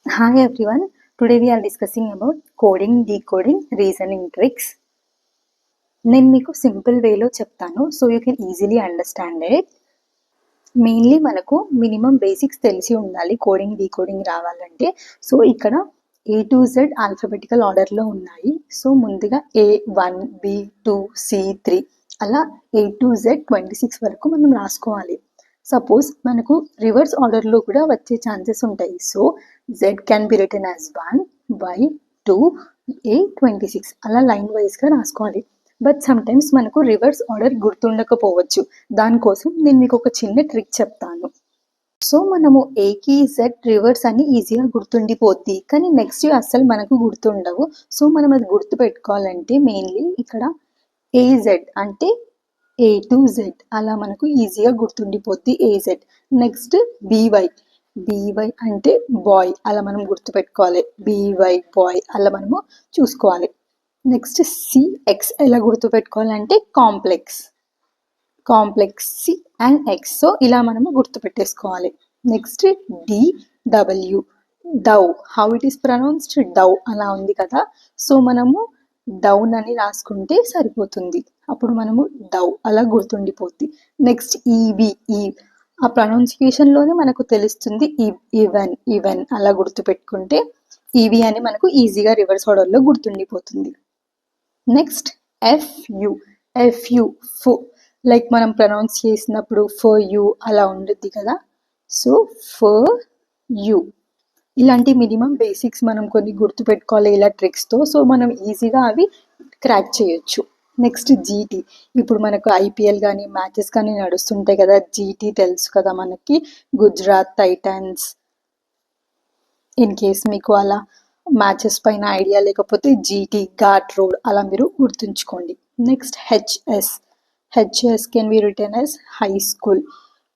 Hi everyone. Today we are discussing about coding, decoding, reasoning tricks. నేను మీకు simple వేలో చెప్తాను so you can easily understand it. Mainly మనకు minimum basics తెలిసి ఉండాలి కోడింగ్ డీకోడింగ్ రావాలంటే. సో ఇక్కడ A to Z ఆల్ఫబెటికల్ ఆర్డర్లో ఉన్నాయి. సో ముందుగా A1 B2 C3 అలా A to Z 26 వరకు మనం రాసుకోవాలి. సపోజ్ మనకు రివర్స్ ఆర్డర్లో కూడా వచ్చే ఛాన్సెస్ ఉంటాయి. So Z can be written as 1 by 2 A26 అలా లైన్ వైజ్గా రాసుకోవాలి. బట్ సమ్టైమ్స్ మనకు రివర్స్ ఆర్డర్ గుర్తుండకపోవచ్చు. దానికోసం నేను మీకు ఒక చిన్న ట్రిక్ చెప్తాను. సో మనము ఏకి జెడ్ రివర్స్ అని ఈజీగా గుర్తుండిపోద్ది, కానీ నెక్స్ట్ అస్సలు మనకు గుర్తుండవు. సో మనం అది గుర్తు పెట్టుకోవాలంటే మెయిన్లీ ఇక్కడ ఏజెడ్ అంటే A to Z అలా మనకు ఈజీగా గుర్తుండిపోద్ది ఏజెడ్. నెక్స్ట్ బీవై అంటే బాయ్ అలా మనం గుర్తుపెట్టుకోవాలి. బీవై బాయ్ అలా మనము చూసుకోవాలి. నెక్స్ట్ సిఎక్స్ ఎలా గుర్తుపెట్టుకోవాలంటే complex C and X. So ఇలా మనము గుర్తుపెట్టేసుకోవాలి. Next DW dove, how it is pronounced dove అలా ఉంది కదా. సో మనము డౌన్ అని రాసుకుంటే సరిపోతుంది. అప్పుడు మనము డవ్ అలా గుర్తుండిపోద్ది. నెక్స్ట్ ఈవి ఆ ప్రొనౌన్సియేషన్లోనే మనకు తెలుస్తుంది. ఈవెన్ అలా గుర్తుపెట్టుకుంటే ఈవి అని మనకు ఈజీగా రివర్స్ ఆర్డర్లో గుర్తుండిపోతుంది. నెక్స్ట్ ఎఫ్యు ఫు లైక్ మనం ప్రొనౌన్స్ చేసినప్పుడు ఫర్ యూ అలా ఉంటుంది కదా. సో ఫర్ యూ ఇలాంటి మినిమం బేసిక్స్ మనం కొన్ని గుర్తుపెట్టుకోవాలి ఇలా ట్రిక్స్తో. సో మనం ఈజీగా అవి క్రాక్ చేయొచ్చు. నెక్స్ట్ జీటీ, ఇప్పుడు మనకు ఐపీఎల్ కానీ మ్యాచెస్ కానీ నడుస్తుంటాయి కదా. జీటీ తెలుసు కదా మనకి, గుజరాత్ టైటన్స్. ఇన్ కేస్ మీకు అలా మ్యాచెస్ పైన ఐడియా లేకపోతే జీటీ ఘాట్ రోడ్ అలా మీరు గుర్తుంచుకోండి. Next HS can be written as high school,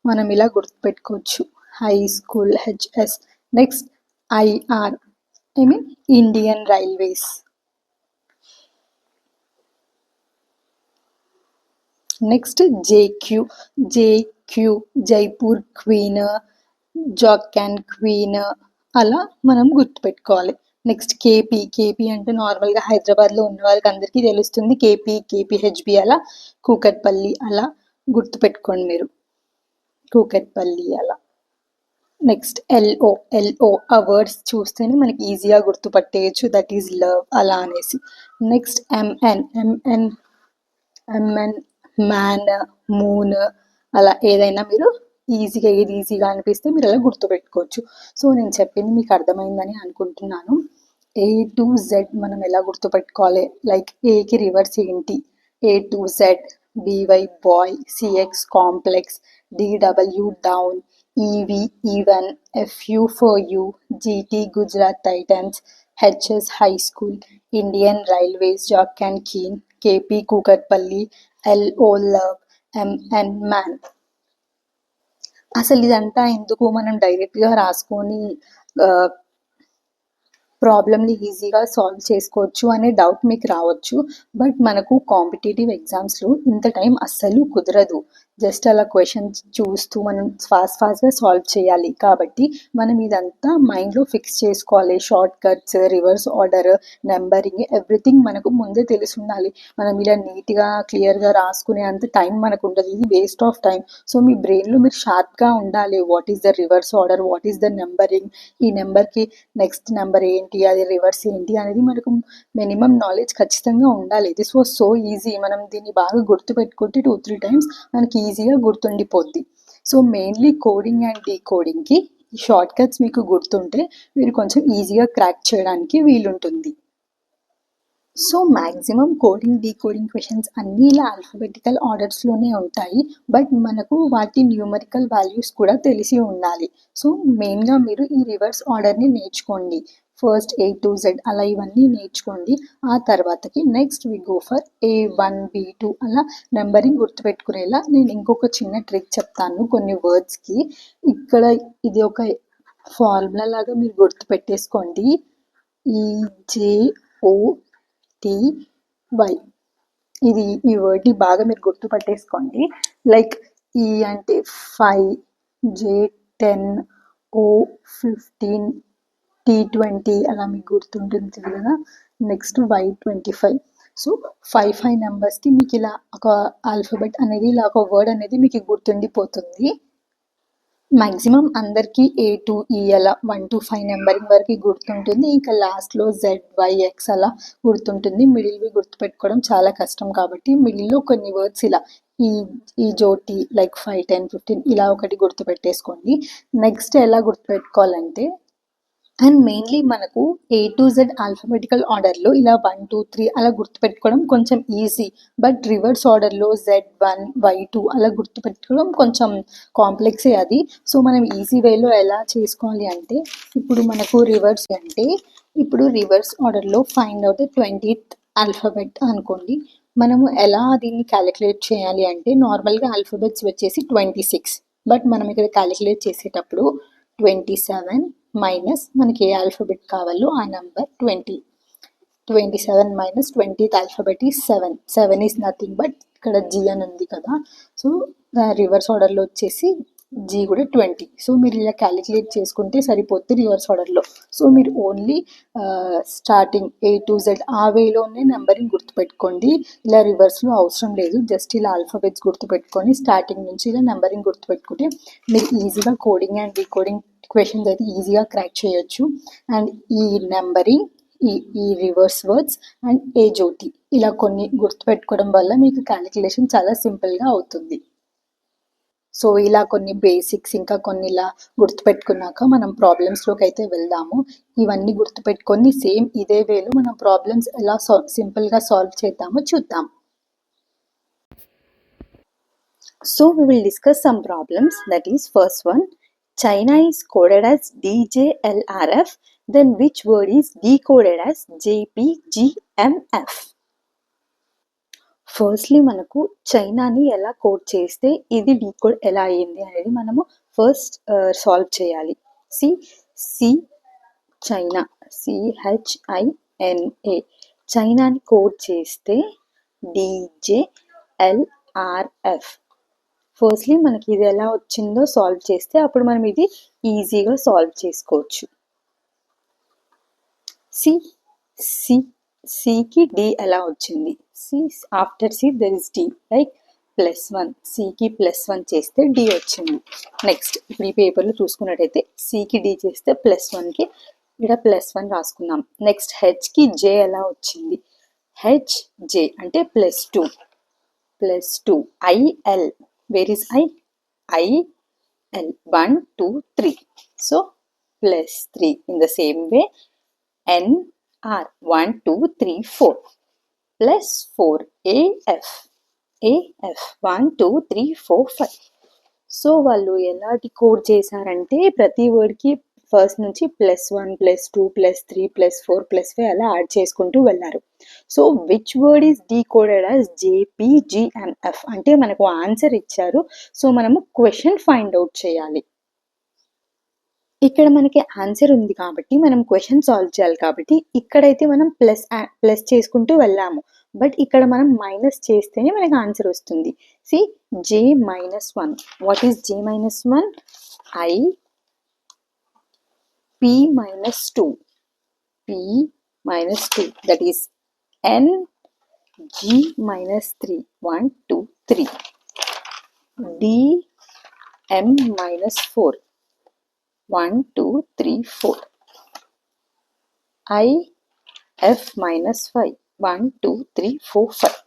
మనం ఇలా గుర్తుపెట్టుకోవచ్చు high school HS. Next IR I mean Indian Railways. Next JQ Jaipur queen, Jharkhand queen అలా మనం గుర్తుపెట్టుకోవాలి. నెక్స్ట్ కేపీ అంటే నార్మల్గా హైదరాబాద్లో ఉన్న వాళ్ళకి అందరికీ తెలుస్తుంది. కేపీహెచ్బి అలా కూకట్పల్లి అలా గుర్తుపెట్టుకోండి మీరు, కూకట్పల్లి అలా. నెక్స్ట్ ఎల్ఓ ఆ వర్డ్స్ చూస్తేనే మనకి ఈజీగా గుర్తుపట్టేయచ్చు, దట్ ఈజ్ లవ్ అలా అనేసి. నెక్స్ట్ ఎంఎన్ మ్యాన్ మూన్ అలా ఏదైనా మీరు ఏది ఈజీగా అనిపిస్తే మీరు అలా గుర్తుపెట్టుకోవచ్చు. సో నేను చెప్పింది మీకు అర్థమైందని అనుకుంటున్నాను. A to Z మనం ఎలా గుర్తుపెట్టుకోవాలి, లైక్ ఏకి రివర్స్ ఏంటి, A to Z, BY boy, CX complex, DW down, EV even, FU for you, GT Gujarat Titans, HS high school, Indian railways Jharkhand keen, KP Kukatpally, LO love, MN man. అసలు ఇదంతా ఎందుకు, మనం డైరెక్ట్గా రాసుకొని ప్రాబ్లమ్ని ఈజీగా సాల్వ్ చేసుకోవచ్చు అనే డౌట్ మీకు రావచ్చు. బట్ మనకు కాంపిటేటివ్ ఎగ్జామ్స్లో ఇంత టైం అస్సలు కుదరదు. జస్ట్ అలా క్వశ్చన్స్ చూస్తూ మనం ఫాస్ట్గా సాల్వ్ చేయాలి. కాబట్టి మనం ఇదంతా మైండ్లో ఫిక్స్ చేసుకోవాలి. Short cuts, reverse order, numbering, everything మనకు ముందే తెలిసి ఉండాలి. మనం ఇలా నీట్గా క్లియర్గా రాసుకునే అంత టైం మనకు ఉండదు, ఇది వేస్ట్ ఆఫ్ టైం. సో మీ బ్రెయిన్లో మీరు షార్ప్గా ఉండాలి. What is the reverse order, what is the numbering, ఈ నెంబర్కి నెక్స్ట్ నెంబర్ ఏంటి, అది రివర్స్ ఏంటి అనేది మనకు మినిమం నాలెడ్జ్ ఖచ్చితంగా ఉండాలి. This was so easy. మనం దీన్ని బాగా గుర్తుపెట్టుకుంటే 2-3 టైమ్స్ మనకి ఈజీగా గుర్తుండిపోద్ది. సో మెయిన్లీ కోడింగ్ అండ్ డీకోడింగ్కి షార్ట్ కట్స్ మీకు గుర్తుంటే మీరు కొంచెం ఈజీగా క్రాక్ చేయడానికి వీలుంటుంది. So maximum coding decoding questions అన్నీ ఇలా ఆల్ఫబెటికల్ ఆర్డర్స్లోనే ఉంటాయి. బట్ మనకు వాటి న్యూమరికల్ వాల్యూస్ కూడా తెలిసి ఉండాలి. సో మెయిన్గా మీరు ఈ రివర్స్ ఆర్డర్ని నేర్చుకోండి. ఫస్ట్ A to Z అలా ఇవన్నీ నేర్చుకోండి. ఆ తర్వాతకి next we go for A1 B2 అలా నెంబరింగ్ గుర్తుపెట్టుకునేలా నేను ఇంకొక చిన్న ట్రిక్ చెప్తాను కొన్ని వర్డ్స్కి. ఇక్కడ ఇది ఒక ఫార్ములా లాగా మీరు గుర్తుపెట్టేసుకోండి. EJOTY ఈ వర్డ్ని బాగా మీరు గుర్తుపట్టేసుకోండి. లైక్ ఈ అంటే 5, J 10, O 15, T20 అలా మీకు గుర్తుంటుంది కదా. Next Y25. సో 5 నెంబర్స్కి మీకు ఇలా ఒక ఆల్ఫాబెట్ అనేది, ఇలా ఒక వర్డ్ అనేది మీకు గుర్తుండిపోతుంది. మ్యాక్సిమం అందరికీ A to E అలా 1 to 5 నెంబరింగ్ వరకు గుర్తుంటుంది. ఇంకా లాస్ట్లో ZYX అలా గుర్తుంటుంది. మిడిల్వి గుర్తుపెట్టుకోవడం చాలా కష్టం కాబట్టి మిడిల్లో కొన్ని వర్డ్స్ ఇలా ఈ జోటి లైక్ 5, 10, 15 ఇలా ఒకటి గుర్తుపెట్టేసుకోండి. నెక్స్ట్ ఎలా గుర్తుపెట్టుకోవాలంటే, అండ్ మెయిన్లీ మనకు A to Z ఆల్ఫాబెటికల్ ఆర్డర్లో ఇలా 1, 2, 3 అలా గుర్తుపెట్టుకోవడం కొంచెం ఈజీ. బట్ రివర్స్ ఆర్డర్లో Z1, Y2 అలా గుర్తుపెట్టుకోవడం కొంచెం కాంప్లెక్సే అది. సో మనం ఈజీ వేలో ఎలా చేసుకోవాలి అంటే, ఇప్పుడు మనకు రివర్స్ ఆర్డర్లో ఫైండ్ అవుట్ 20th ఆల్ఫాబెట్ అనుకోండి. మనము ఎలా దీన్ని క్యాలిక్యులేట్ చేయాలి అంటే, నార్మల్గా ఆల్ఫాబెట్స్ వచ్చేసి 26, బట్ మనం ఇక్కడ క్యాలిక్యులేట్ చేసేటప్పుడు 27 మైనస్ మనకి ఏ ఆల్ఫాబెట్ కావాలో ఆ number 20. 27 minus 20th alphabet is 7. 7 is nothing but ఇక్కడ G అని ఉంది కదా. సో రివర్స్ ఆర్డర్లో వచ్చేసి G కూడా 20. సో మీరు ఇలా క్యాలిక్యులేట్ చేసుకుంటే సరిపోతుంది రివర్స్ ఆర్డర్లో. సో మీరు only starting A to Z ఆ వేలోనే నెంబరింగ్ గుర్తుపెట్టుకోండి. ఇలా రివర్స్లో అవసరం లేదు. జస్ట్ ఇలా ఆల్ఫాబెట్స్ గుర్తుపెట్టుకొని స్టార్టింగ్ నుంచి ఇలా నెంబరింగ్ గుర్తుపెట్టుకుంటే మీరు ఈజీగా కోడింగ్ అండ్ డీకోడింగ్ క్వశ్చన్స్ అయితే ఈజీగా క్రాక్ చేయొచ్చు. అండ్ ఈ నెంబరింగ్, ఈ రివర్స్ వర్డ్స్ అండ్ ఏజోటి ఇలా కొన్ని గుర్తుపెట్టుకోవడం వల్ల మీకు క్యాలిక్యులేషన్ చాలా సింపుల్గా అవుతుంది. సో ఇలా కొన్ని బేసిక్స్ ఇంకా కొన్ని ఇలా గుర్తుపెట్టుకున్నాక మనం ప్రాబ్లమ్స్లోకి అయితే వెళ్దాము. ఇవన్నీ గుర్తుపెట్టుకొని సేమ్ ఇదే వేలో మనం ప్రాబ్లమ్స్ ఎలా సింపుల్గా సాల్వ్ చేద్దామో చూద్దాం. So we will discuss some problems. That is, first one, China is coded as DJLRF. Then which word is decoded as JPGMF? Firstly మనకు చైనాని ఎలా కోడ్ చేస్తే ఇది డీకోడ్ ఎలా అయ్యింది అనేది మనము ఫస్ట్ సాల్వ్ చేయాలి. సి చైనా, CHINA, చైనాని కోడ్ చేస్తే DJLRF. ఫస్ట్లీ మనకి ఇది ఎలా వచ్చిందో సాల్వ్ చేస్తే అప్పుడు మనం ఇది ఈజీగా సాల్వ్ చేసుకోవచ్చు. సికి డి ఎలా వచ్చింది? After C there is D, like +1. సికి +1 చేస్తే డి వచ్చింది. నెక్స్ట్ ఇప్పుడు ఈ పేపర్లో చూసుకున్నట్టయితే సికి డి చేస్తే +1కి ఇక్కడ +1 రాసుకుందాం. నెక్స్ట్ హెచ్కి జే ఎలా వచ్చింది? HJ అంటే +2. IL, where is IL 1, 2, 3. So +3. In the same way NR 1, 2, 3, 4 +4. AF 1, 2, 3, 4, 5. So వాళ్ళు ఎలా డికోడ్ చేశారంటే ప్రతి వర్డ్కి ఫస్ట్ నుంచి +1, +2, +3, +4, +5 అలా యాడ్ చేసుకుంటూ వెళ్ళారు. So which word is decoded as JPGMF అంటే మనకు ఆన్సర్ ఇచ్చారు. సో మనము క్వశ్చన్ ఫైండ్ అవుట్ చేయాలి. ఇక్కడ మనకి ఆన్సర్ ఉంది కాబట్టి మనం క్వశ్చన్ సాల్వ్ చేయాలి కాబట్టి ఇక్కడైతే మనం ప్లస్ చేసుకుంటూ వెళ్ళాము. బట్ ఇక్కడ మనం మైనస్ చేస్తేనే మనకి ఆన్సర్ వస్తుంది. J-1. What is J-1? P-2. P-2. That is NG-3. 1, 2, 3. DM-4. 1, 2, 3, 4. IF-5. 1, 2, 3, 4, 5.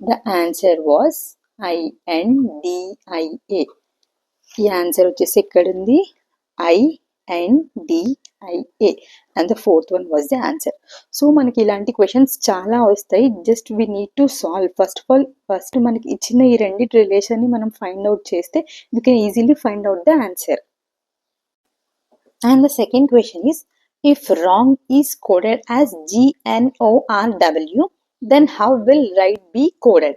The answer was INDIA. ఈ ఆన్సర్ వచ్చేసి ఎక్కడ ఉంది? INDIA. And the fourth one was the answer. So మనకి ఇలాంటి క్వశ్చన్స్ చాలా వస్తాయి. Just we need to solve. First మనకి ఇచ్చిన ఈ రెండింటి రిలేషన్ని మనం ఫైండ్ అవుట్ చేస్తే we can easily find out the answer. And the second question is, if wrong is coded as GNORW, then how will right be coded?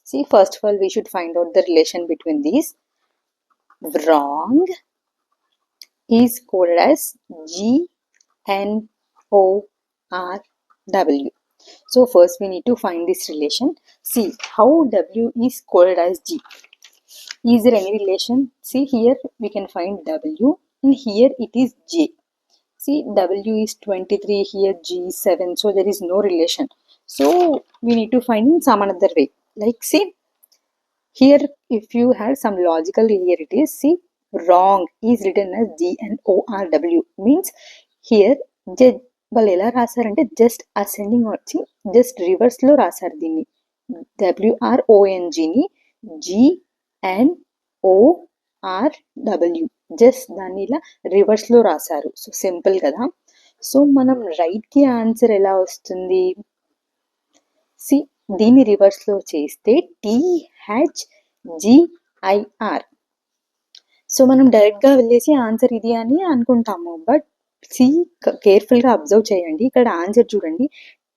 See, first of all, we should find out the relation between these. Wrong is coded as GNORW. So first we need to find this relation. See how W is coded as G. Is there any relation? See, here we can find W and here it is J. See, W is 23 here, G 7, so there is no relation. So we need to find in some another way. Like, see, here if you had some logical, here it is, see, wrong is written as GNORW, means here వాళ్ళు ఎలా రాశారంటే just ascending వచ్చి just రివర్స్లో రాశారు దీన్ని. WRONGని GNORW just దాన్ని ఇలా రివర్స్లో రాశారు. సో సింపుల్ కదా. సో మనం రైట్కి ఆన్సర్ ఎలా వస్తుంది? సి, దీన్ని రివర్స్లో చేస్తే THGIR. సో మనం డైరెక్ట్గా వెళ్ళేసి ఆన్సర్ ఇది అని అనుకుంటాము. బట్ సి, కేర్ఫుల్గా అబ్జర్వ్ చేయండి. ఇక్కడ ఆన్సర్ చూడండి,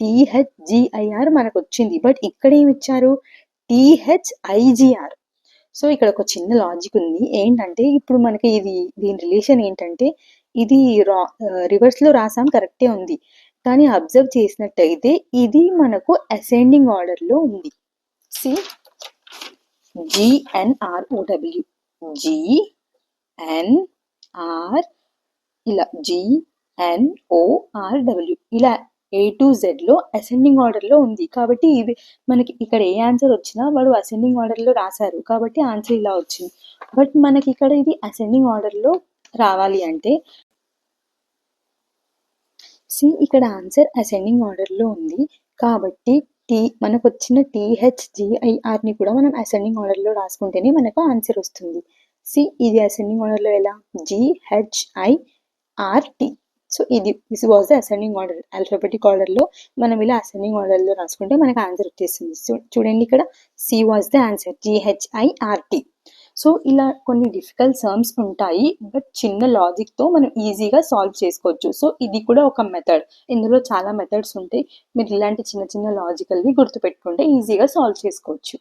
THGIR మనకు వచ్చింది. బట్ ఇక్కడ ఏమి ఇచ్చారు? THIGR. సో ఇక్కడ ఒక చిన్న లాజిక్ ఉంది. ఏంటంటే ఇప్పుడు మనకి దీని రిలేషన్ ఏంటంటే ఇది రివర్స్లో రాసాం, కరెక్టే ఉంది. కానీ అబ్జర్వ్ చేసినట్టయితే ఇది మనకు అసెండింగ్ ఆర్డర్లో ఉంది. సి, GNROW, GNR ఇలా GNORW ఇలా A to Zలో అసెండింగ్ ఆర్డర్లో ఉంది. కాబట్టి ఇది మనకి ఇక్కడ ఏ ఆన్సర్ వచ్చినా వాడు అసెండింగ్ ఆర్డర్లో రాశారు కాబట్టి ఆన్సర్ ఇలా వచ్చింది. బట్ మనకి ఇక్కడ ఇది అసెండింగ్ ఆర్డర్లో రావాలి అంటే సి, ఇక్కడ ఆన్సర్ అసెండింగ్ ఆర్డర్లో ఉంది కాబట్టి మనకు వచ్చిన THGIRని కూడా మనం అసెండింగ్ ఆర్డర్లో రాసుకుంటేనే మనకు ఆన్సర్ వస్తుంది. సి, ఇది అసెండింగ్ ఆర్డర్లో ఎలా? GHIRT. So this was the ascending order. Alphabetic ఆర్డర్లో మనం ఇలా అసెండింగ్ ఆర్డర్లో రాసుకుంటే మనకు ఆన్సర్ వచ్చేస్తుంది. సో చూడండి, ఇక్కడ C was the answer, GHIRT. So ఇలా కొన్ని డిఫికల్ట్ టర్మ్స్ ఉంటాయి, బట్ చిన్న లాజిక్తో మనం ఈజీగా సాల్వ్ చేసుకోవచ్చు. సో ఇది కూడా ఒక మెథడ్. ఇందులో చాలా మెథడ్స్ ఉంటాయి. మీరు ఇలాంటి చిన్న చిన్న లాజికల్వి గుర్తుపెట్టుకుంటే ఈజీగా సాల్వ్ చేసుకోవచ్చు.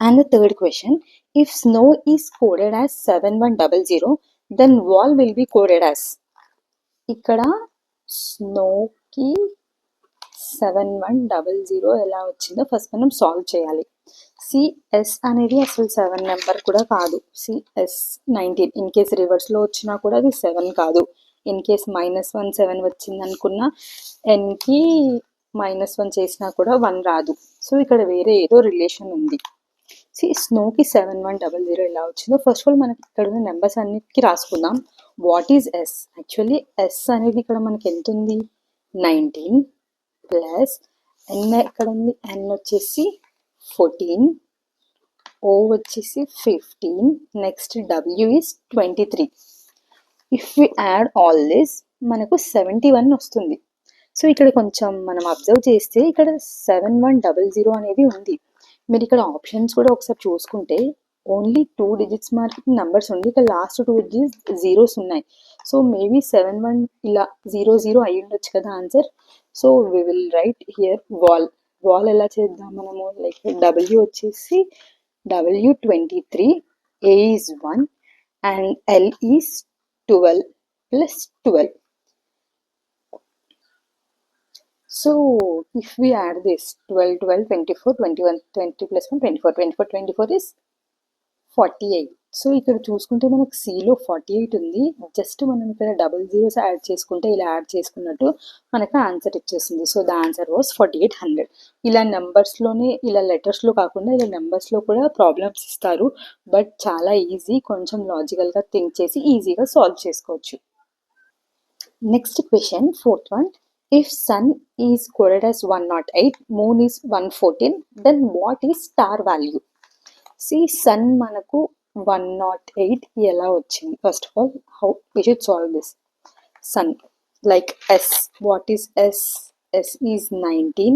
And the third question, if snow is coded as 7100, then wall will be coded as. ఇక్కడ స్నోకి 7100 ఎలా వచ్చిందో ఫస్ట్ మనం సాల్వ్ చేయాలి. సిఎస్ అనేది అసలు 7 నెంబర్ కూడా కాదు. సిఎస్ 19 ఇన్ కేస్ రివర్స్లో వచ్చినా కూడా అది 7 కాదు. ఇన్ కేస్ -1 7 వచ్చింది అనుకున్నా ఎన్కి -1 చేసినా కూడా 1 రాదు. సో ఇక్కడ వేరే ఏదో రిలేషన్ ఉంది. స్నోకి 7100 ఎలా వచ్చిందో ఫస్ట్ ఆఫ్ ఆల్ మనకి ఇక్కడ ఉన్న నెంబర్స్ అన్నిటికీ రాసుకుందాం. What is S? Actually S అనేది ఇక్కడ మనకి ఎంత ఉంది? 19 ప్లస్ ఎన్ ఎక్కడ ఉంది? ఎన్ వచ్చేసి 14, ఓ వచ్చేసి 15, next W is 23. If we add all this మనకు 71 వస్తుంది. సో ఇక్కడ కొంచెం మనం అబ్జర్వ్ చేస్తే ఇక్కడ 7100 అనేది ఉంది. మీరు ఇక్కడ ఆప్షన్స్ కూడా ఒకసారి చూసుకుంటే ఓన్లీ 2 డిజిట్స్ మార్కింగ్ నెంబర్స్ ఉంది. ఇక్కడ లాస్ట్ 2 డిజిట్స్ జీరోస్ ఉన్నాయి. సో మేబీ 71 ఇలా 00 అయి ఉండొచ్చు కదా answer. So we will write here wall ఎలా చేద్దాం మనము? లైక్ డబ్ల్యూ వచ్చేసి W23, A is 1 and L is 12 plus 12. So if we add this 12, 12, 24, 21, 20 plus 1, 24, 24, 24 is 48. So ఇక్కడ చూసుకుంటే మనకు సిలో 48 ఉంది. జస్ట్ మనం ఇక్కడ 00s యాడ్ చేసుకుంటే ఇలా యాడ్ చేసుకున్నట్టు మనకు ఆన్సర్ ఇచ్చేస్తుంది. So the answer was 4800. ఇలా నెంబర్స్లోనే, ఇలా లెటర్స్లో కాకుండా ఇలా నెంబర్స్లో కూడా ప్రాబ్లమ్స్ ఇస్తారు. బట్ చాలా ఈజీ, కొంచెం లాజికల్గా థింక్ చేసి ఈజీగా సాల్వ్ చేసుకోవచ్చు. Next question, fourth one. If sun is coded as 108, moon is 114, then what is star value? See, sun మనకు 108 ఎలా వచ్చింది? First of all, how we should solve this? Sun, like S, what is S? S is 19,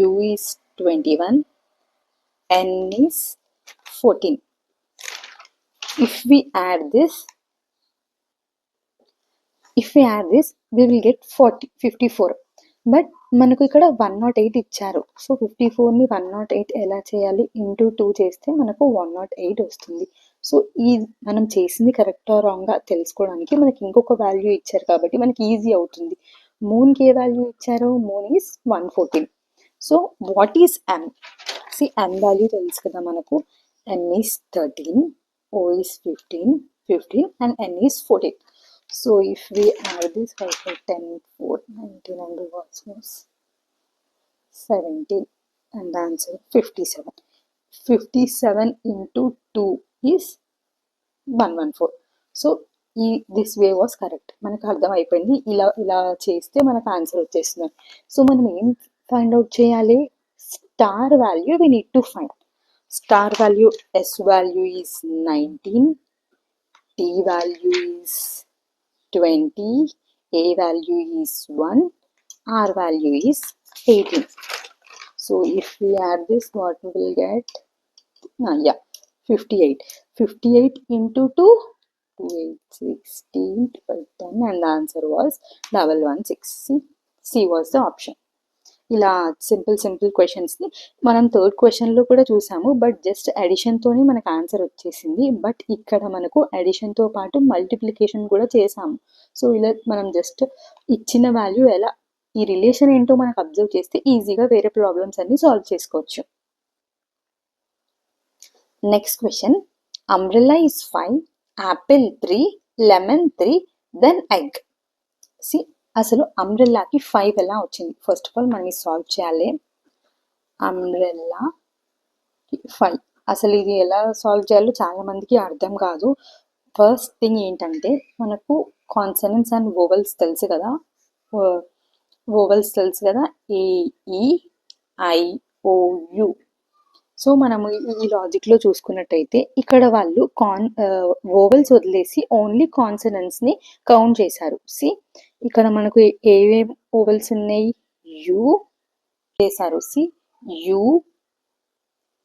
U is 21, N is 14. If we add this, we will get 54. But మనకు ఇక్కడ 108 ఇచ్చారు. So 54ని 108 ఎలా చేయాలి? Into 2 చేస్తే మనకు 108 వస్తుంది. సో ఈ మనం చేసింది కరెక్టా రాంగా తెలుసుకోవడానికి మనకి ఇంకొక వాల్యూ ఇచ్చారు కాబట్టి మనకి ఈజీ అవుతుంది. మూన్కి ఏ వాల్యూ ఇచ్చారు? Moon is 114. So what is M? See, M value తెలుసు కదా మనకు. M is 13, O is 15 and N is 14. So if we add this 5, 5, 10, 4, 19 and the was 17 and the answer 57. 57 into 2 is 114. So this way was correct. మనకు అర్థమైపోయింది, ఇలా చేస్తే మనకు answer వచ్చేస్తుంది. So మనం ఏం ఫైండ్ అవుట్ చేయాలి? Star value we need to find. Star value S value is 19, T value is 20, a value is 1, r value is 18. So if we add this, what we will get? 58. 58 into 2, 2, 8, 16, 12, 10 and the answer was 116. See, C was the option. ఇలా simple క్వశ్చన్స్ని మనం third క్వశ్చన్లో కూడా చూసాము, but just అడిషన్తోనే మనకు answer వచ్చేసింది. But ఇక్కడ మనకు అడిషన్తో పాటు మల్టిప్లికేషన్ కూడా చేసాము. సో ఇలా మనం జస్ట్ ఇచ్చిన వాల్యూ ఎలా, ఈ రిలేషన్ ఏంటో మనకు అబ్జర్వ్ చేస్తే ఈజీగా వేరే ప్రాబ్లమ్స్ అన్ని సాల్వ్ చేసుకోవచ్చు. Next question, umbrella is 5, apple 3, lemon 3, then egg. See అసలు అంబ్రెల్లాకి 5 ఎలా వచ్చింది? ఫస్ట్ ఆఫ్ ఆల్ మనం ఇది సాల్వ్ చేయాలి. అంబ్రెల్లా 5, అసలు ఇది ఎలా సాల్వ్ చేయాలో చాలా మందికి అర్థం కాదు. ఫస్ట్ థింగ్ ఏంటంటే మనకు కాన్సనెంట్స్ అండ్ వోవెల్స్ తెలుసు కదా, ఏ, ఈ, ఐ, ఓ, యు. సో మనము ఈ లాజిక్లో చూసుకున్నట్టయితే ఇక్కడ వాళ్ళు వోవెల్స్ వదిలేసి ఓన్లీ కాన్సనెంట్స్ని కౌంట్ చేశారు. సి ఇక్కడ మనకు ఏవేం వోవెల్స్ ఉన్నాయి? యు చేశారు. సి యు,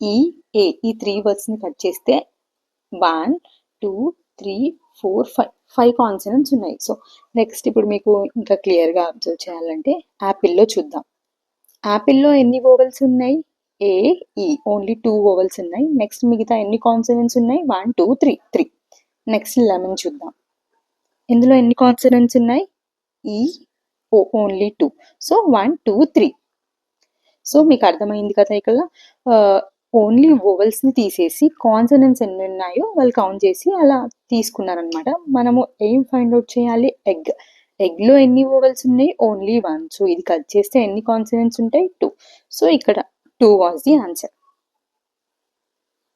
ఈ, ఏ, ఈ 3 వర్డ్స్ని కట్ చేస్తే 1, 2, 3, 4, 5 కాన్సనెంట్స్ ఉన్నాయి. సో నెక్స్ట్ ఇప్పుడు మీకు ఇంకా క్లియర్గా అబ్జర్వ్ చేయాలంటే యాపిల్లో చూద్దాం. యాపిల్లో ఎన్ని వోవెల్స్ ఉన్నాయి? ఏ, ఈ, ఓన్లీ 2 వోవెల్స్ ఉన్నాయి. నెక్స్ట్ మిగతా ఎన్ని కాన్సనెంట్స్ ఉన్నాయి? 1, 2, 3. నెక్స్ట్ లెమన్ చూద్దాం. ఇందులో ఎన్ని కాన్సనెంట్స్ ఉన్నాయి? ఈ, ఓ, ఓన్లీ 2. సో 1, 2, 3. సో మీకు అర్థమైంది కదా, ఇక్కడ ఓన్లీ వోవెల్స్ని తీసేసి కాన్సనెంట్స్ ఎన్ని ఉన్నాయో వాళ్ళు కౌంట్ చేసి అలా తీసుకున్నారనమాట. మనము ఏం ఫైండ్ అవుట్ చేయాలి? ఎగ్లో ఎన్ని వోవెల్స్ ఉన్నాయి? ఓన్లీ 1. సో ఇది కట్ చేస్తే ఎన్ని కాన్సనెంట్స్ ఉంటాయి? 2. సో ఇక్కడ 2 was the answer.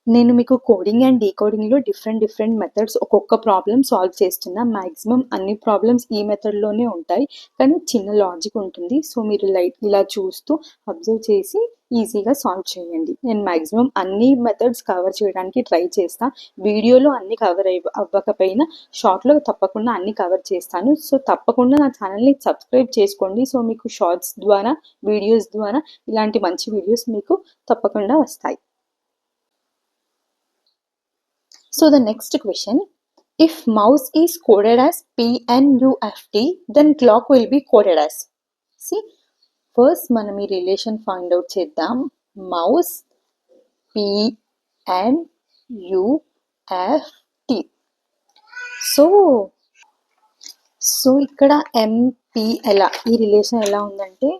నేను మీకు కోడింగ్ అండ్ డీకోడింగ్లో డిఫరెంట్ మెథడ్స్ ఒక్కొక్క ప్రాబ్లమ్ సాల్వ్ చేస్తున్నా. మ్యాక్సిమం అన్ని ప్రాబ్లమ్స్ ఈ మెథడ్లోనే ఉంటాయి, కానీ చిన్న లాజిక్ ఉంటుంది. సో మీరు ఇలా చూస్తూ అబ్జర్వ్ చేసి ఈజీగా సాల్వ్ చేయండి. నేను మ్యాక్సిమం అన్ని మెథడ్స్ కవర్ చేయడానికి ట్రై చేస్తాను. వీడియోలో అన్ని కవర్ అవ్వకపోయినా షార్ట్లో తప్పకుండా అన్ని కవర్ చేస్తాను. సో తప్పకుండా నా ఛానల్ని సబ్స్క్రైబ్ చేసుకోండి. సో మీకు షార్ట్స్ ద్వారా, వీడియోస్ ద్వారా ఇలాంటి మంచి వీడియోస్ మీకు తప్పకుండా వస్తాయి. So the next question, if mouse is coded as PNUFT, then clock will be coded as. See, first మనం ఈ రిలేషన్ ఫైండ్ అవుట్ చేద్దాం. Mouse PNUFT. సో ఇక్కడ MPL ఈ రిలేషన్ ఎలా ఉందంటే,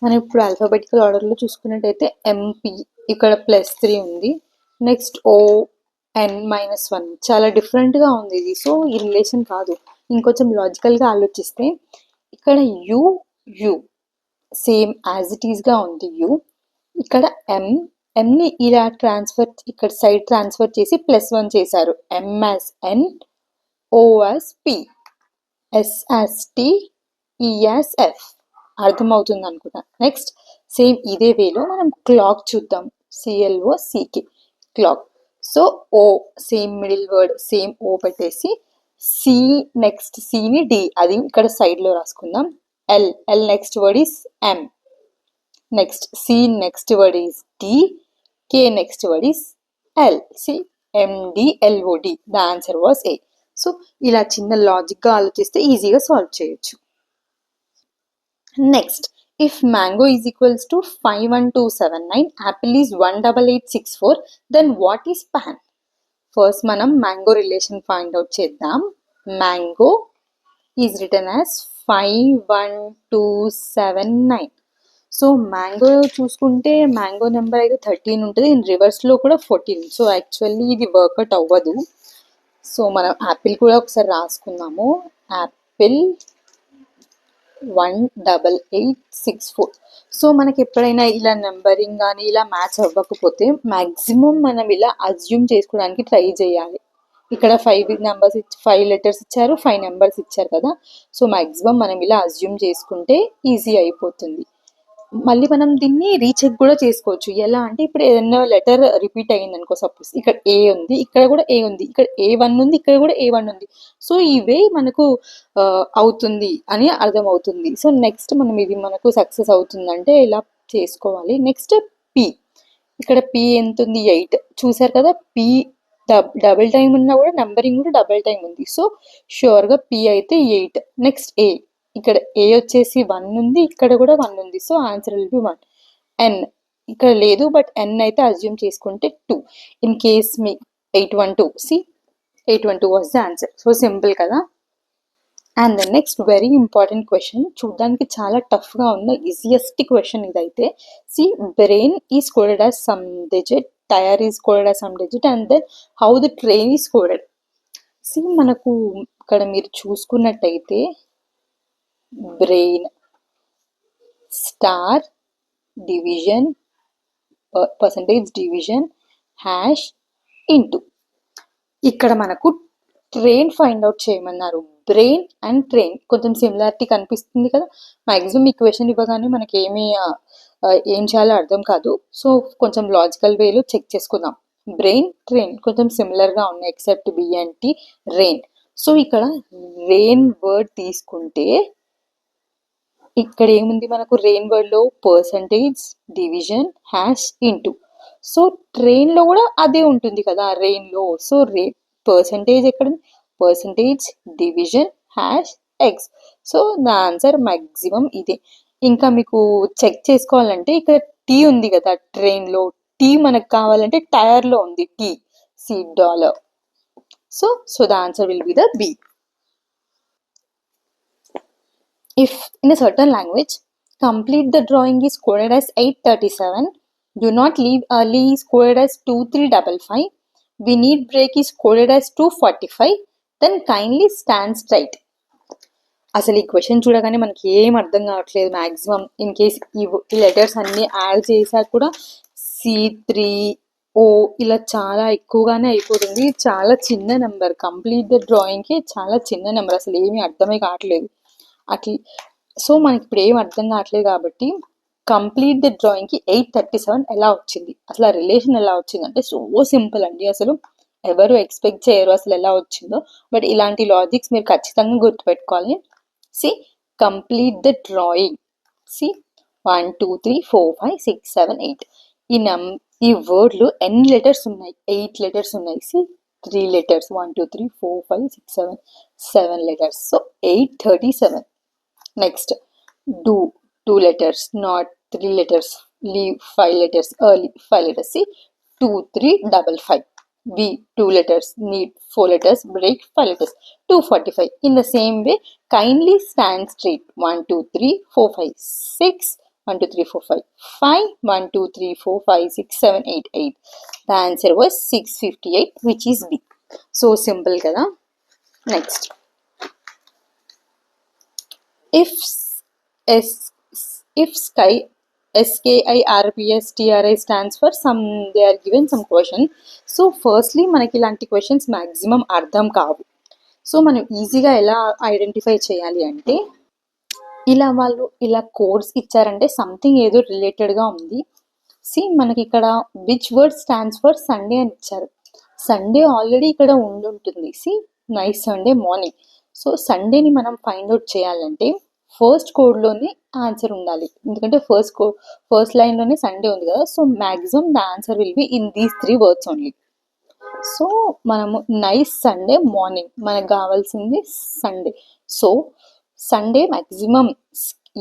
మనం ఇప్పుడు ఆల్ఫాబెటికల్ ఆర్డర్లో చూసుకున్నట్టయితే MP ఇక్కడ +3 ఉంది, నెక్స్ట్ ON-1 చాలా డిఫరెంట్గా ఉంది ఇది. సో ఈ రిలేషన్ కాదు. ఇంకొంచెం లాజికల్గా ఆలోచిస్తే ఇక్కడ యు సేమ్ యాజ్ ఇట్ ఈస్గా ఉంది యు. ఇక్కడ ఎంని ఇలా ఇక్కడ సైడ్ ట్రాన్స్ఫర్ చేసి +1 చేశారు. M as N, O as P, S as T, E as F. అర్థమవుతుంది అనుకుంటా. నెక్స్ట్ సేమ్ ఇదే వేలో మనం క్లాక్ చూద్దాం. CLOCK clock. So O same middle word same O పెట్టేసి సి నెక్స్ట్ సిని డి అది ఇక్కడ సైడ్లో రాసుకుందాం. L next word is M, next C next word is D, K next word is L. See MDLOD, the answer was A. So ఇలా చిన్న లాజిక్గా ఆలోచిస్తే ఈజీగా సాల్వ్ చేయొచ్చు. Next, if mango is equals to 51279, apple is 18864, then what is pan? First మనం mango relation find out చేద్దాం. Mango is written as 51279. So mango చూసుకుంటే mango number అయితే 13 ఉంటుంది, ఇన్ రివర్స్లో కూడా 14. సో యాక్చువల్లీ ఇది వర్కౌట్ అవ్వదు. సో మనం యాపిల్ కూడా ఒకసారి రాసుకుందాము. యాపిల్ 18864. సో మనకి ఎప్పుడైనా ఇలా నెంబరింగ్ కానీ ఇలా మ్యాచ్ అవ్వకపోతే మ్యాక్సిమం మనం ఇలా అజ్యూమ్ చేసుకోవడానికి ట్రై చేయాలి. ఇక్కడ 5 లెటర్స్ ఇచ్చారు, 5 నెంబర్స్ ఇచ్చారు కదా. సో మ్యాక్సిమం మనం ఇలా అజ్యూమ్ చేసుకుంటే ఈజీ అయిపోతుంది. మళ్ళీ మనం దీన్ని రీచెక్ కూడా చేసుకోవచ్చు. ఎలా అంటే ఇప్పుడు ఏదైనా లెటర్ రిపీట్ అయ్యింది అనుకో, సపోజ్ ఇక్కడ ఏ ఉంది, ఇక్కడ కూడా ఏ ఉంది, ఇక్కడ A1 ఉంది, ఇక్కడ కూడా A1 ఉంది. సో ఇవే మనకు అవుతుంది అని అర్థమవుతుంది. సో నెక్స్ట్ మనం ఇది మనకు సక్సెస్ అవుతుందంటే ఇలా చేసుకోవాలి. నెక్స్ట్ పి, ఇక్కడ పి ఎంత ఉంది, 8. చూసారు కదా, పి డబుల్ టైం ఉన్నా కూడా నెంబరింగ్ కూడా డబుల్ టైం ఉంది. సో షూర్గా పి అయితే 8. నెక్స్ట్ ఏ, ఇక్కడ ఏ వచ్చేసి 1 ఉంది, ఇక్కడ కూడా 1 ఉంది. So answer will be 1. N ఇక్కడ లేదు, బట్ ఎన్ అయితే అజ్యూమ్ చేసుకుంటే 2. In case me 812, see 812 was the answer. So simple కదా. And the next very important question, చూడడానికి చాలా టఫ్గా ఉన్న ఈజియెస్ట్ క్వశ్చన్ ఇదైతే. See brain is coded as some digit, tire is coded as some digit, and then how the train is coded. See మనకు ఇక్కడ మీరు చూసుకున్నట్టయితే brain star division percentage division hash into, ఇక్కడ మనకు ట్రైన్ ఫైండ్ అవుట్ చేయమన్నారు. Brain and train కొంచెం similarity కనిపిస్తుంది కదా. మ్యాక్సిమం ఈ క్వశ్చన్ ఇవ్వగానే మనకి ఏం చేయాలో అర్థం కాదు. సో కొంచెం లాజికల్ వేలో చెక్ చేసుకుందాం. బ్రెయిన్ ట్రైన్ కొంచెం సిమిలర్గా ఉన్నాయి, except B and T, rain. So ఇక్కడ రెయిన్ వర్డ్ తీసుకుంటే ఇక్కడ ఏముంది మనకు, రెయిన్ వర్డ్లో percentage division hash into. So ట్రైన్లో కూడా అదే ఉంటుంది కదా రెయిన్లో. సో పర్సంటేజ్ ఎక్కడ, percentage division hash X. So the answer maximum ఇదే. ఇంకా మీకు చెక్ చేసుకోవాలంటే ఇక్కడ టీ ఉంది కదా ట్రైన్లో, టీ మనకు కావాలంటే టైర్లో ఉంది T, see dollar. So the answer will be the B. If in a certain language, complete the drawing is coded as 837, do not leave early is coded as 2355, we need break is coded as 245, then kindly stand straight. అసలు ఈ question చూడగానే మనకి ఏం అర్థం కావట్లేదు. Maximum in case ఈ letters అన్నీ add చేశాక కూడా C3O ఇలా చాలా ఎక్కువగానే అయిపోతుంది. చాలా చిన్న నెంబర్, కంప్లీట్ ద డ్రాయింగ్కి చాలా చిన్న నెంబర్, అసలు ఏమీ అర్థమే కావట్లేదు అట్లా. సో మనకి ఇప్పుడు ఏం అర్థం కావట్లేదు కాబట్టి కంప్లీట్ ద డ్రాయింగ్కి 837 ఎలా వచ్చింది, అసలు ఆ రిలేషన్ ఎలా వచ్చింది అంటే సో సింపుల్ అండి. అసలు ఎవరు ఎక్స్పెక్ట్ చేయరు అసలు ఎలా వచ్చిందో. బట్ ఇలాంటి లాజిక్స్ మీరు ఖచ్చితంగా గుర్తుపెట్టుకోవాలి. See complete the drawing, see 1 2 3 4 5 6 7 8. ఈ వర్డ్లో ఎన్ని లెటర్స్ ఉన్నాయి, 8 లెటర్స్ ఉన్నాయి. See 3 letters, 1 2 3 4 5 6 7 letters. So 837. Next do 2 letters, not 3 letters, leave 5 letters, early 5 letters. See 2 3 5 5. B 2 letters, need 4 letters, break 5 letters, 245. In the same way, kindly stand straight, 1 2 3 4 5 6, 1 2 3 4 5 5, 1 2 3 4 5 6 7 8 8. The answer was 658, which is B. So simple kada. Next, if sky SKIRPSTRI stands for some, they are given some question. So firstly మనకి ఇలాంటి questions maximum అర్థం కావు. So మనం ఈజీగా ఎలా identify చేయాలి అంటే, ఇలా వాళ్ళు ఇలా కోడ్స్ ఇచ్చారంటే సంథింగ్ ఏదో రిలేటెడ్గా ఉంది. సి మనకి ఇక్కడ which word stands for Sunday అని ఇచ్చారు. సండే ఆల్రెడీ ఇక్కడ ఉండుంటుంది. See nice Sunday morning. So సండేని మనం ఫైండ్ అవుట్ చేయాలంటే ఫస్ట్ కోడ్లోనే ఆన్సర్ ఉండాలి, ఎందుకంటే ఫస్ట్ లైన్లోనే సండే ఉంది కదా. So maximum the answer will be in these 3 words only. So మనము నైస్ సండే మార్నింగ్, మనకు కావాల్సింది సండే. సో సండే మ్యాక్సిమం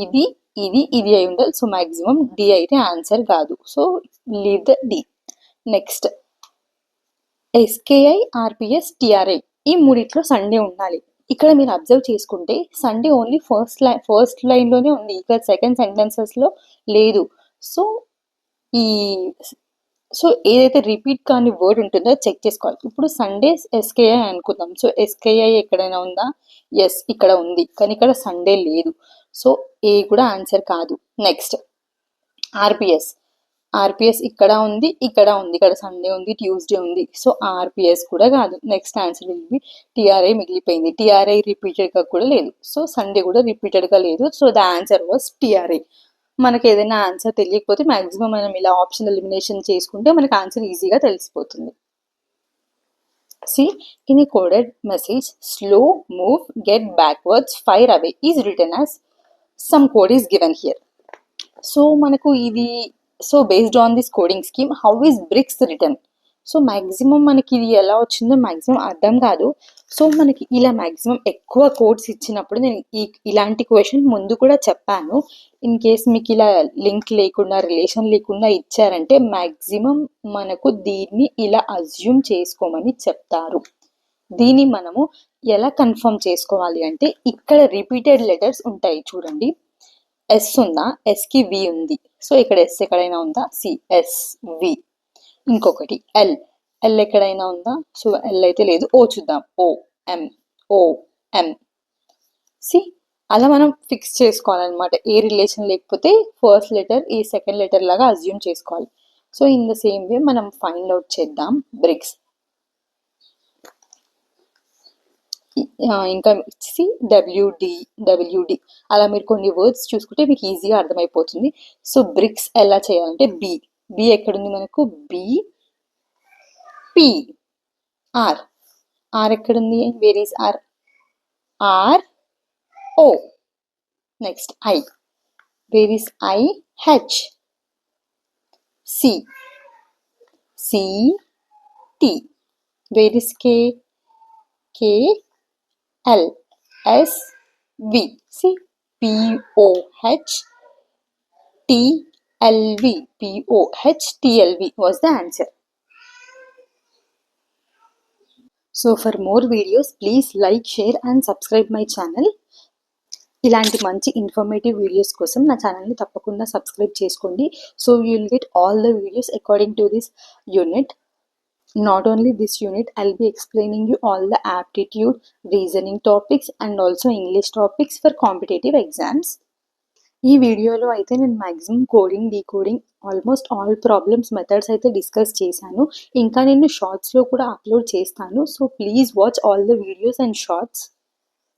ఇది ఇది ఇది అయి ఉండాలి. సో మ్యాక్సిమం డి అయితే ఆన్సర్ కాదు. So leave the D. Next SKIRPSTRI, ఈ మూడిట్లో సండే ఉండాలి. ఇక్కడ మీరు అబ్జర్వ్ చేసుకుంటే సండే ఓన్లీ ఫస్ట్ లైన్లోనే ఉంది, ఇక్కడ సెకండ్ సెంటెన్సెస్లో లేదు. సో ఈ సో ఏదైతే రిపీట్ కాని వర్డ్ ఉంటుందో చెక్ చేసుకోవాలి. ఇప్పుడు సండే ఎస్కేఐ అనుకుందాం. సో ఎస్కేఐ ఎక్కడైనా ఉందా? ఎస్, ఇక్కడ ఉంది. కానీ ఇక్కడ సండే లేదు. సో ఏ కూడా ఆన్సర్ కాదు. Next RPS. ఆర్పిఎస్ ఇక్కడ ఉంది, ఇక్కడ ఉంది. ఇక్కడ సండే ఉంది, ట్యూస్డే ఉంది. సో ఆర్పిఎస్ కూడా కాదు. Next answer will B TRI మిగిలిపోయింది. టిఆర్ఐ రిపీటెడ్గా కూడా లేదు. సో సండే కూడా రిపీటెడ్గా లేదు. So the answer was TRI. మనకి ఏదైనా ఆన్సర్ తెలియకపోతే మ్యాక్సిమం మనం ఇలా ఆప్షన్ ఎలిమినేషన్ చేసుకుంటే మనకి ఆన్సర్ ఈజీగా తెలిసిపోతుంది. See, in a coded message, slow, move, get backwards, fire away is written as some code is given here. So మనకు ఇది based on this coding scheme how is bricks return. So maximum మనకి ఇది ఎలా వచ్చిందో maximum అర్థం కాదు. So మనకి ఇలా మ్యాక్సిమం ఎక్కువ కోడ్స్ ఇచ్చినప్పుడు నేను ఇలాంటి క్వశ్చన్ ముందు కూడా చెప్పాను. ఇన్ కేస్ మీకు ఇలా లింక్ లేకుండా రిలేషన్ లేకుండా ఇచ్చారంటే మ్యాక్సిమం మనకు దీన్ని ఇలా అజ్యూమ్ చేసుకోమని చెప్తారు. దీన్ని మనము ఎలా కన్ఫర్మ్ చేసుకోవాలి అంటే ఇక్కడ రిపీటెడ్ లెటర్స్ ఉంటాయి చూడండి. ఎస్ ఉందా? ఎస్కి వి ఉంది. సో ఇక్కడ ఎస్ ఎక్కడైనా ఉందా? సి ఎస్ వి. ఇంకొకటి ఎల్. ఎల్ ఎక్కడైనా ఉందా? సో ఎల్ అయితే లేదు. ఓ చూద్దాం. ఓ ఎం. ఓ ఎం. సి అలా మనం ఫిక్స్ చేసుకోవాలన్నమాట. ఏ రిలేషన్ లేకపోతే ఫస్ట్ లెటర్ ఈ సెకండ్ లెటర్ లాగా అజ్యూమ్ చేసుకోవాలి. So in the same way మనం ఫైండ్ అవుట్ చేద్దాం బ్రిక్స్. ఇంకా వచ్చేసి డబ్ల్యూడి అలా మీరు కొన్ని వర్డ్స్ చూసుకుంటే మీకు ఈజీగా అర్థమైపోతుంది. సో బ్రిక్స్ ఎలా చేయాలంటే బి ఎక్కడుంది మనకు? B P. ఆర్ ఎక్కడుంది? Where is R? R O. Next I. Where is I? H. C T. Where is K? K L S V. See, P O H T L V. P O H T L V was the answer. So for more videos, please like, share and subscribe my channel. ఇలాంటి మంచి informative videos కోసం నా ఛానల్ని తప్పకుండా subscribe చేసుకోండి. So you will get all the videos according to this unit. Not only this unit, I'll be explaining you all the aptitude, reasoning topics and also English topics for competitive exams. ఈ వీడియోలో అయితే నేను maximum coding, decoding, almost all problems methods అయితే discuss చేశాను. ఇంకా నేను షార్ట్స్లో కూడా అప్లోడ్ చేస్తాను. So please watch all the videos and shorts.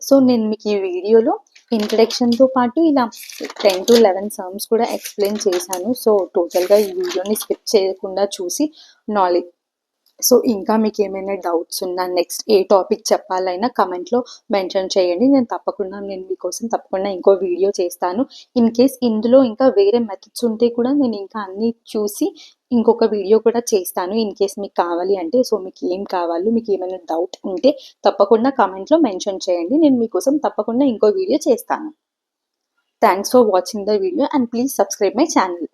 So నేను మీకు ఈ వీడియోలో ఇంట్రడక్షన్తో పాటు ఇలా 10 to 11 సమ్స్ కూడా ఎక్స్ప్లెయిన్ చేశాను. సో టోటల్గా ఈ వీడియోని స్కిప్ చేయకుండా చూసి నాలెడ్జ్. సో ఇంకా మీకు ఏమైనా డౌట్స్ ఉన్నా, నెక్స్ట్ ఏ టాపిక్ చెప్పాలైనా కమెంట్లో మెన్షన్ చేయండి. నేను మీకోసం తప్పకుండా ఇంకో వీడియో చేస్తాను. ఇన్ కేస్ ఇందులో ఇంకా వేరే మెథడ్స్ ఉంటే కూడా నేను ఇంకా అన్నీ చూసి ఇంకొక వీడియో కూడా చేస్తాను. ఇన్ కేస్ మీకు కావాలి అంటే. సో మీకు ఏం కావాలో, మీకు ఏమైనా డౌట్ ఉంటే తప్పకుండా కమెంట్లో మెన్షన్ చేయండి. నేను మీకోసం తప్పకుండా ఇంకో వీడియో చేస్తాను. Thanks for watching the video and please subscribe my channel.